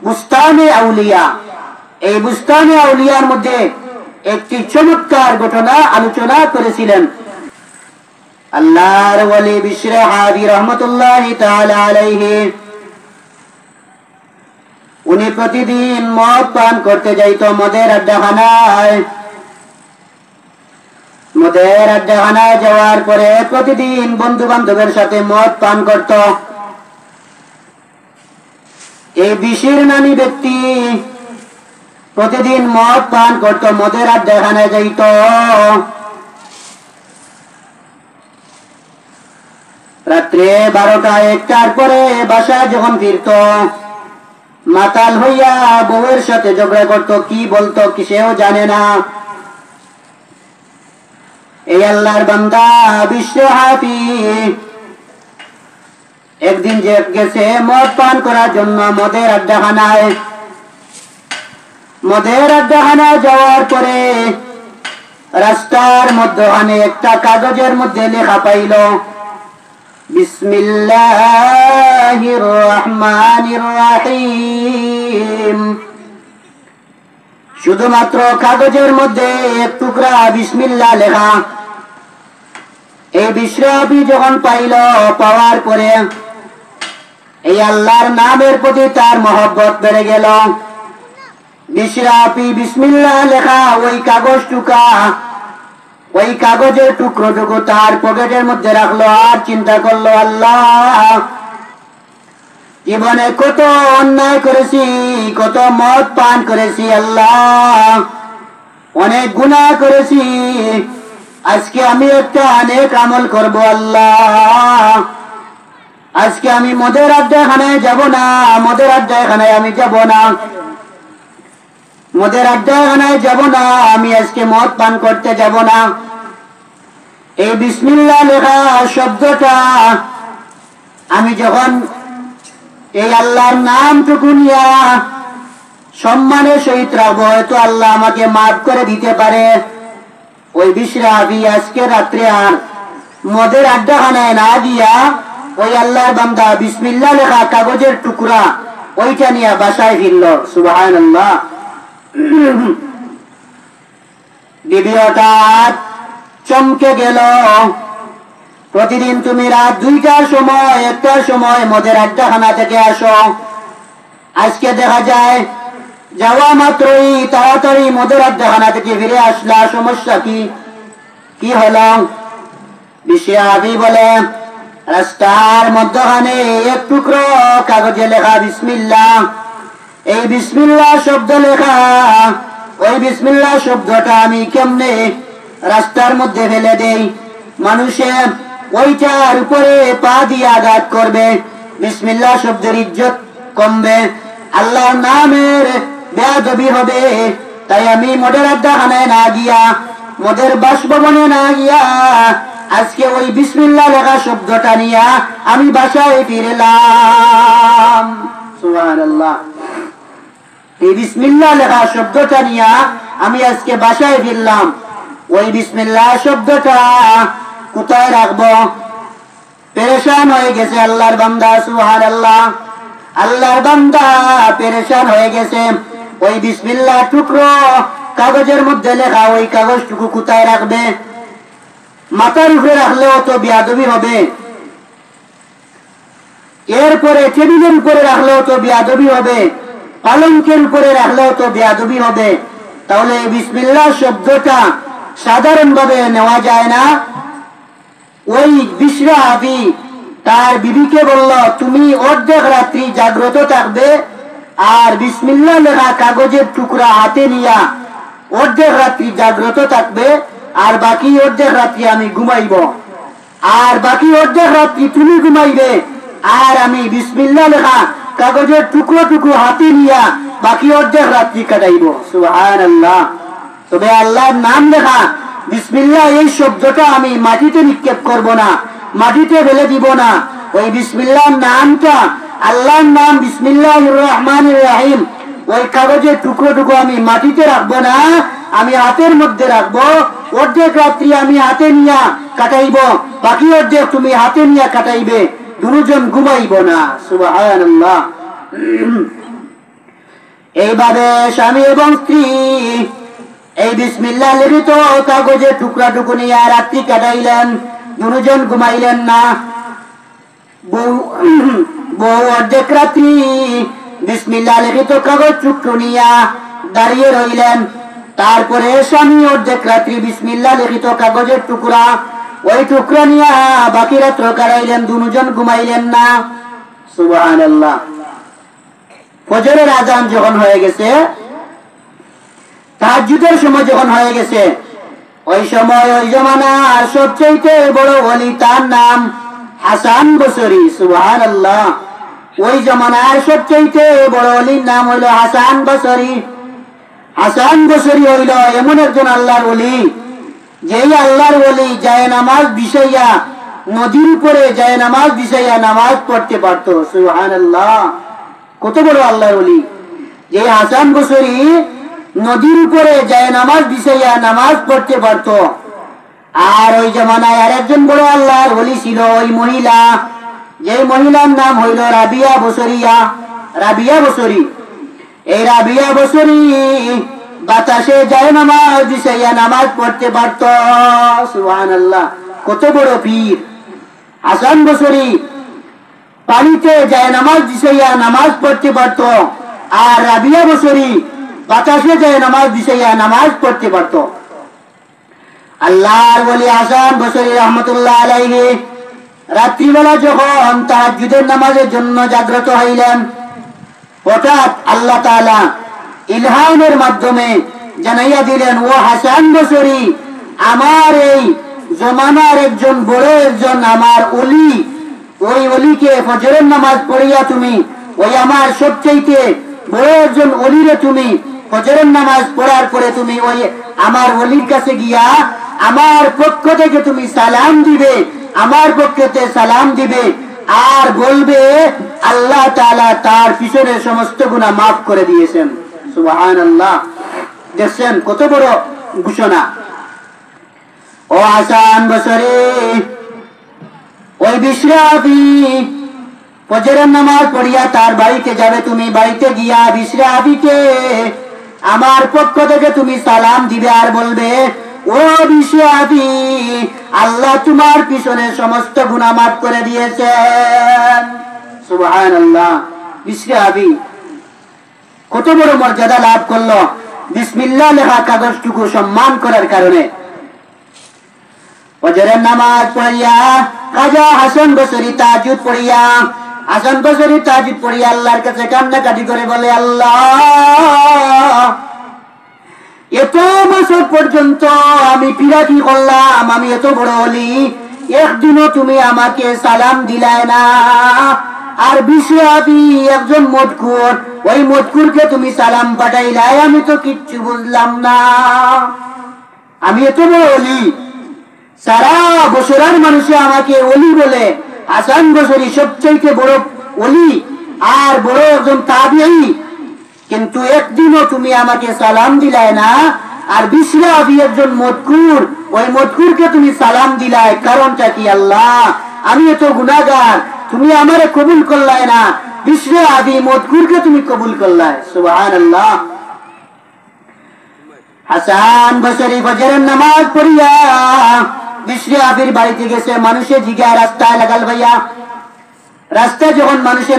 বুস্তানে আউলিয়া। এই বুস্তানে আউলিয়ার মধ্যে একটি চমৎকার ঘটনা আলোচনা করেছিলেন। আল্লাহর ওয়ালি বিশর হাদি রহমতুল্লাহি তাআলা আলাইহি, উনি প্রতিদিন মদ পান করতে যাইত মদের আড্ডাখানায়। মদের আড্ডাখানায় যাওয়ার পরে প্রতিদিন বন্ধু বান্ধবের সাথে মদ পান করত। এই বিশির নামী ব্যক্তি প্রতিদিন মদ পান করত, মদের আড্ডাখানায় যাইত। রাত্রে 12টা-1টার পরে বাসায় যখন ফিরত, মাতাল হইয়া বউয়ের সাথে ঝগড়া করত। কি বলতো কি সেও জানে না। এই আল্লাহর বান্দা বিশ্ব হাফি একদিন যে গেছে মদ পান করার জন্য মদের আড্ডাখানায়। মদের আড্ডাখানায় যাওয়ার পরে রাস্তার মধ্যখানে একটা কাগজের মধ্যে লেখা পাইল, বিসমিল্লাহির রহমানির রহিম। শুধুমাত্র কাগজের মধ্যে এক টুকরা বিসমিল্লাহ লেখা। এই বিশ্রাপি যখন পাইল, পাওয়ার পরে এই আল্লাহর নামের প্রতি তার মহব্বত বেড়ে গেল। বিশ্রাপি বিসমিল্লাহ লেখা ওই কাগজ টুকা, ওই কাগজের টুকরোটুকু তার পকেটের মধ্যে রাখলো। আর চিন্তা করলো, আল্লাহ জীবনে কত অন্যায় করেছি, কত মদ পান করেছি, আল্লাহ অনেক গুনাহ করেছি। আজকে আমি একটা অনেক আমল করব আল্লাহ। আজকে আমি মদের আড্ডাখানায় যাব না, মদের আড্ডাখানায় আমি যাব না, মদের আড্ডাখানায় যাব না, আমি আজকে মদ পান করতে যাব না। এই বিসমিল্লাহ লেখা শব্দটা আমি যখন এই আল্লাহর নামটুকু নিয়া সম্মানের সহিত রাখবো, হয়তো আল্লাহ আমাকে মাফ করে দিতে পারে। ওই বিশ্রাবি আজকে রাত্রে আর মদের আড্ডাখানায় না দিয়া ওই আল্লাহর বান্দা বিসমিল্লাহ লেখা কাগজের টুকরা ওইটা নিয়ে বাসায় ফিরল। সুবহানাল্লাহ। বিবি হঠাৎ চমকে গেল। প্রতিদিন তুমি রাত 2টার সময় 1টার সময় মদের আড্ডাখানা থেকে আসো, আজকে দেখা যায় যাওয়া মাত্রই তাড়াতাড়ি মদের আড্ডাখানা থেকে ফিরে আসলা, সমস্যা কি? কি হলো? বিশ্রাবি বলে, রাস্তার মধ্যখানে এক টুকরো কাগজে লেখা বিসমিল্লাহ। এই বিসমিল্লাহ শব্দ লেখা, ওই বিসমিল্লাহ শব্দটা আমি কেমনে রাস্তার মধ্যে ফেলে দেই? মানুষের ওইটার উপরে পা দিয়ে আঘাত করবে, বিসমিল্লাহ শব্দের ইজ্জত কমবে, আল্লাহর নামের বেয়াদবি হবে। তাই আমি মদের আড্ডাখানায় না গিয়া, মদের বাসভবনে না গিয়া আজকে ওই বিসমিল্লাহ লেখা শব্দটা নিয়া আমি বাসায় ফিরলাম। সুবহানাল্লাহ। এই বিসমিল্লাহ লেখা শব্দটা নিয়া আমি আজকে বাসায় ফিরলাম। ওই বিসমিল্লাহ শব্দটা কোথায় রাখবো? পেরেশান হয়ে গেছে আল্লাহর বান্দা। সুবহানাল্লাহ। আল্লাহর বান্দা পেরেশান হয়ে গেছে। ওই বিসমিল্লাহ টুকরো কাগজের মধ্যে লেখা ওই কাগজটুকু কোথায় রাখবে? মাথার উপরে রাখলেও তো বেয়াদবি হবে, এরপরে টেবিলের উপরে রাখলেও তো বেয়াদবি হবে, পালঙ্কের উপরে রাখলেও তো বেয়াদবি হবে। তাহলে এই বিসমিল্লাহ শব্দটা সাধারণভাবে নেওয়া যায় না। ওই বিশ্রাবি তার বিবিকে বলল, তুমি অর্ধেক রাত্রি জাগ্রত থাকবে আর বিসমিল্লাহ লেখা কাগজের টুকরা হাতে নিয়া অর্ধেক রাত্রি জাগ্রত থাকবে, আর বাকি অর্ধেক রাত্রি আমি ঘুমাইব, আর বাকি অর্ধেক রাত্রি তুমি ঘুমাইবে, আর আমি বিসমিল্লাহ লেখা কাগজের টুকরো টুকরো হাতে নিয়া বাকি অর্ধেক রাত্রি কাটাইব। সুবহানাল্লাহ। তবে আল্লাহর নাম লেখা বিসমিল্লাহ এই শব্দটা আমি মাটিতে নিক্ষেপ করব না, মাটিতে ফেলে দিব না। ওই বিসমিল্লাহ নামটা, আল্লাহর নাম বিসমিল্লাহির রহমানির রহিম, ওই কাগজের টুকরো টুকরো আমি মাটিতে রাখবো না, আমি হাতের মধ্যে রাখবো। অর্ধেক রাত্রি আমি হাতে নিয়া কাটাইব, বাকি অর্ধেক তুমি হাতে নিয়া কাটাইবে, দুজন ঘুমাইব না। সুবহানাল্লাহ। এইভাবে স্বামী এবং স্ত্রী এই বিসমিল্লাহ লিখিত কাগজে টুকরা টুকু নিয়ে রাত্রি কাটাইলেন, দুজন ঘুমাইলেন না। বউ অর্ধেক রাত্রি বিসমিল্লাহ লিখিত কাগজ টুকরো নিয়া দাঁড়িয়ে রইলেন। তারপরে স্বামী অর্ধেক রাত্রি বিসমিল্লাহ লিখিত কাগজের টুকরা ওই টুকরা নিয়া বাকি রাত্র কাটাইলেন, দুজন ঘুমাইলেন না। সুবহানাল্লাহ। ফজরের আজান যখন হয়ে গেছে, তাহাজ্জুদের সময় যখন হয়ে গেছে, ওই সময় ওই জমানার সবচেয়ে বড় ওলি, তার নাম হাসান বসরি। সুবহানাল্লাহ। ওই জমানার সবচেয়ে বড় ওলির নাম হইল হাসান বসরি। হাসান বসরি হইল এমন একজন আল্লাহর ওলি, যেই আল্লাহর ওলি যায় নামাজ বিছাইয়া, নদীর উপরে যায় নামাজ বিছাইয়া নামাজ পড়তে পারত। সুবহানাল্লাহ। কত বড় আল্লাহর ওলি! যে হাসান বসরি নদীর উপরে যায় নামাজ বিছাইয়া নামাজ পড়তে পারত। আর ওই জমানায় আরেকজন বড় আল্লাহর ওলি ছিল, ওই মহিলা, যে মহিলার নাম হইল রাবিয়া বসরিয়া। রাবিয়া বসরি, এই রাবিয়া বসরি বাতাসে যায় নামাজ বিছাইয়া নামাজ পড়তে পারত। সুবহানাল্লাহ। কত বড় পীর! হাসান বসরি পানিতে যায় নামাজ বিছাইয়া নামাজ পড়তে পারত, আর রাবিয়া বসরি বাতাসে যায় নামাজ বিছাইয়া নামাজ পড়তে পারত। আল্লাহর ওলি হাসান বসরি রহমতুল্লাহ আলাইহি রাত্রিবেলা যখন তাহাজ্জুদের নামাজের জন্য জাগ্রত হইলেন, হঠাৎ আল্লাহ তাআলা ইলহামের মাধ্যমে জানাইয়া দিলেন, ও হাসান বসরি, আমার এই জমানার একজন বড় একজন আমার ওলি, ওই ওলিকে ফজরের নামাজ পড়িয়া তুমি, ওই আমার সবচেয়ে বড় একজন ওলিরে তুমি ফজরের নামাজ পড়ার পরে তুমি ওই আমার ওলির কাছে গিয়া আমার পক্ষ থেকে তুমি সালাম দিবে, আমার পক্ষতে সালাম দিবে, আর বলবে আল্লাহ তাআলা তার পিছনের সমস্ত গুনাহ মাফ করে দিয়েছেন। সুবহানাল্লাহ। দেখছেন কত বড় ঘোষণা! ও হাসান বসরি, ওই বিশ্রাবি ফজরের নামাজ পড়িয়া তার বাড়িতে যাবে, তুমি বাড়িতে গিয়া বিশ্রাবিকে আমার পক্ষ থেকে তুমি সালাম দিবে, আর বলবে, ও বিশ্রাবি, আল্লাহ তোমার পিছনে সমস্ত গুনাহ মাফ করে দিয়েছেন। সুবহানাল্লাহ। বিশ্রাবি কত বড় মর্যাদা লাভ করলো বিসমিল্লাহ লেখা কাগজটুকু সম্মান করার কারণে। ফজরের নামাজ পড়িয়া খাজা হাসান বসরি তাহাজ্জুদ পড়িয়া, হাসান বসরি তাহাজ্জুদ পড়িয়া আল্লাহর কাছে কান্নাকাটি করে বলে, আল্লাহ, এত বছর পর্যন্ত আমি পিরাকি করলাম, আমি এত বড় ওলি, একদিনও তুমি আমাকে সালাম দিলাই না। আর বিশ্রাবি একজন মদকুর, ওই মদকুরকে তুমি সালাম পাঠাইলাই, আমি তো কিচ্ছু বুঝলাম না। আমি এত বড় ওলি, সারা বছরের মানুষে আমাকে ওলি বলে, হাসান বসরি সবচেয়ে বড় ওলি আর বড় একজন তাবিঈ, কিন্তু একদিনও তুমি আমাকে সালাম দিলাই না। আর বিশ্রাবি একজন মদকুর, ওই মদকুরকে তুমি সালাম দিলাই, কারণটা কি? আল্লাহ, আমি এত গুনাহগার, তুমি আমারে কবুল করলাই না, বিশ্রাবি মদকুরকে তুমি কবুল করলাই। সুবহানাল্লাহ। হাসান বসরি ফজরের নামাজ পড়িয়া বিশ্রাবির বাড়িতে গেছে। মানুষে জিগায়, রাস্তায় নাগাল ভাইয়া, রাস্তায় যখন মানুষে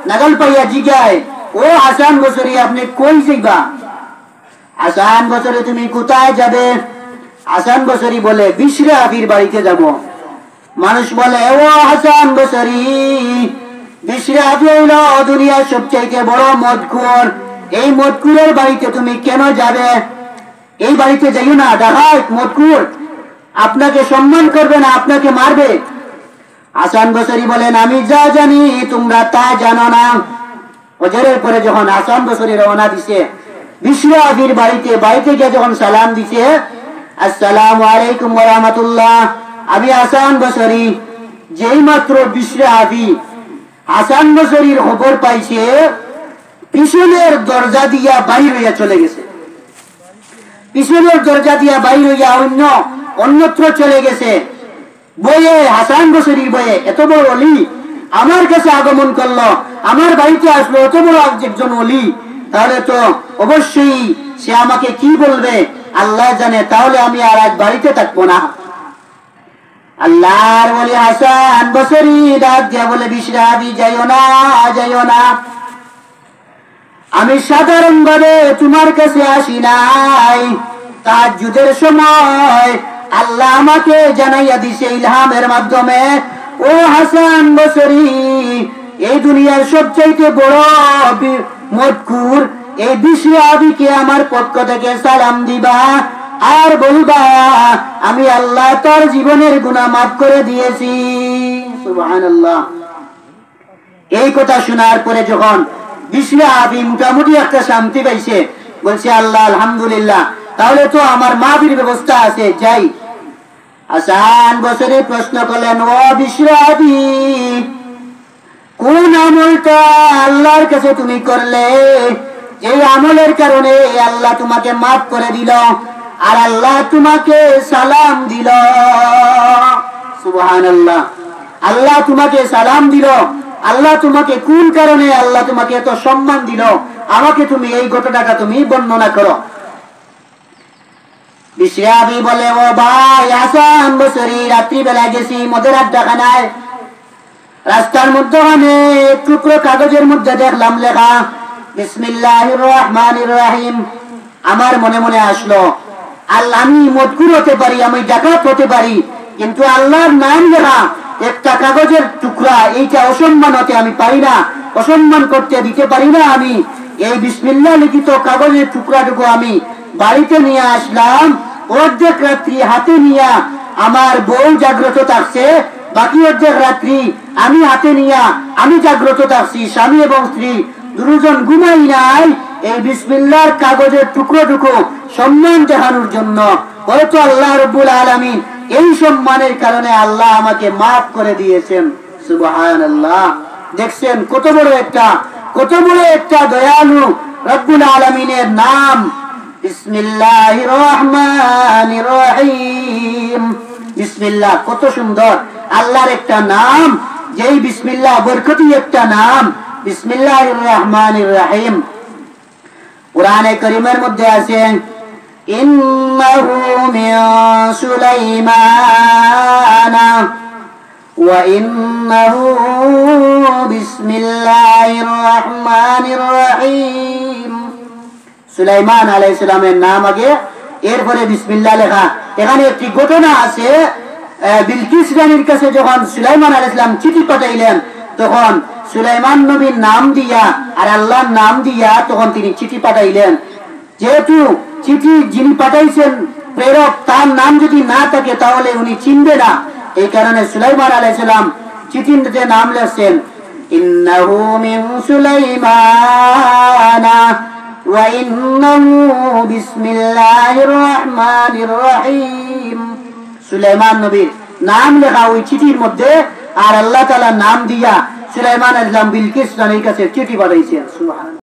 নাগাল পাইয়া জিগায়, ও হাসান বসরি, আপনি কই যাইবা? হাসান বসরি, তুমি কোথায় যাবে? হাসান বসরি বলে, বিশ্রাবির বাড়িতে যাব। মানুষ বলে, ও হাসান বসরি, বিশ্রাবি হইল দুনিয়ার সবচেয়ে বড় মদকুর, এই মদকুরের বাড়িতে তুমি কেন যাবে? এই বাড়িতে যাইও না, ডাকাত মদকুর আপনাকে সম্মান করবে না, আপনাকে মারবে। হাসান বসরি বলেন, আমি যা জানি তোমরা তা জানো না। ফজরের পরে যখন হাসান বসরি রওনা দিছে বিশ্রাবির বাড়িতে গিয়ে যখন সালাম দিছে, আসসালামু আলাইকুম ওয়া রাহমাতুল্লাহ, আমি হাসান বসরি, যেই মাত্র বিশ্রাবি হাসান বসরির খবর পাইছে, পিছনের দরজা দিয়া বাইর হইয়া চলে গেছে। পিছনের দরজা দিয়া বাইর হইয়া অন্যত্র চলে গেছে। বয়ে হাসান বসরির বয়ে, এত বড় ওলি আমার কাছে আগমন করলো, আমার বাড়িতে আসলো, এত বড় একজন ওলি, তাহলে তো অবশ্যই সে আমাকে কি বলবে আল্লাহ জানে, তাহলে আমি আর এক বাড়িতে থাকবো না। আল্লাহর ওলি হাসান বসরি ডাক দিয়া বলে, বিশরাবি যাইও না, যাইও না, আমি সাধারণ ভাবে তোমার কাছে আসি নাই। তাহাজ্জুদের সময় আল্লাহ আমাকে জানাইয়া দিছে ইলহামের মাধ্যমে, ও হাসান বসরি, এই দুনিয়ার সবচাইতে বড় মজকুর এই বিশরাবিকে আমার পক্ষ থেকে সালাম দিবা আর বলবা আমি আল্লাহ তার জীবনের গুনাহ মাফ করে দিয়েছি। সুবহানাল্লাহ। এই কথা শোনার পরে যখন বিশরাবি মোটামুটি একটা শান্তি পাইছে, বলছে আল্লাহ আলহামদুলিল্লাহ, তাহলে তো আমার মাফির ব্যবস্থা আছে, যাই। হাসান বসরি প্রশ্ন করলেন, ও বিশরাবি, কোন আমলটা আল্লাহর কাছে তুমি করলে এই আমলের কারণে আল্লাহ তোমাকে মাফ করে দিল আর আল্লাহ তোমাকে সালাম দিল? সুবহানাল্লাহ। আল্লাহ তোমাকে সালাম দিল, আল্লাহ তোমাকে কোন কারণে আল্লাহ তোমাকে এত সম্মান দিল, আমাকে তুমি এই ঘটনাটা তুমি বর্ণনা করো। বিশরাবি বলে, ও ভাই হাসান বসরি, রাত্রিবেলা গেছি মদের আড্ডাখানায়, রাস্তার মধ্যে অনেক টুকরো কাগজের মধ্যে দেখলাম লেখা বিসমিল্লাহির রহমানির রহিম। আমার মনে মনে আসলো, আল্লাহ, আমি মদকুর হতে পারি, আমি ডাকাত হতে পারি, কিন্তু আল্লাহর নাম লেখা একটা কাগজের টুকরা, এইটা অসম্মান হতে আমি পারি না, অসম্মান করতে দিতে পারি না। আমি এই বিসমিল্লাহ লিখিত কাগজের টুকরাটুকু আমি বাড়িতে নিয়ে আসলাম, অর্ধেক রাত্রি হাতে নিয়ে আমার বউ জাগ্রত থাকছে, বাকি অর্ধেক রাত্রি আমি হাতে নিয়ে আমি জাগ্রত থাকছি, স্বামী এবং স্ত্রী দুজন ঘুমাই নাই, এই বিসমিল্লাহর কাগজের টুকরোটুকু সম্মান দেখানোর জন্য। হয়তো আল্লাহ রাব্বুল আলামিন এই সম্মানের কারণে আল্লাহ আমাকে মাফ করে দিয়েছেন। সুবহানাল্লাহ। দেখছেন কত বড় একটা দয়ালু রব্বুল আলামিনের নাম বিসমিল্লাহির রহমানির রহিম। বিসমিল্লাহ কত সুন্দর আল্লাহর একটা নাম, যেই বিসমিল্লাহ বরকতি একটা নাম, বিসমিল্লাহির রহমানির রহিম। কুরআনে কারীমের মধ্যে আছে, ইন্নাহু মিন সুলাইমানা ওয়া ইন্নাহু বিসমিল্লাহির রহমানির রহিম। সুলাইমান আলাইহিস সালামের নাম আগে, এরপরে বিসমিল্লাহ লেখা। এখানে একটি ঘটনা আছে, বিলকিস রানীর কাছে যখন সুলাইমান আলাইহিস সালাম চিঠি পাঠাইলেন, তখন সুলাইমান নবীর নাম দিয়া আর আল্লাহর নাম দিয়া তখন তিনি চিঠি পাঠাইলেন। যেহেতু চিঠি যিনি পাঠাইছেন প্রেরক, তার নাম যদি না থাকে তাহলে উনি চিনবে না, এই কারণে সুলাইমান আলাইহিস সালাম চিঠিতে নাম লিখছেন, ইন্নাহু মিন সুলাইমানা ওয়া ইন্নাহু বিসমিল্লাহির রহমানির রহিম। সুলাইমান নবীর নাম লেখা ওই চিঠির মধ্যে, আর আল্লাহ তাআলা নাম দিয়া সুলাইমান আলাইহিস সালাম বিলকিস রানীর কাছে চিঠি পাঠাইছেন। সুবহানাল্লাহ।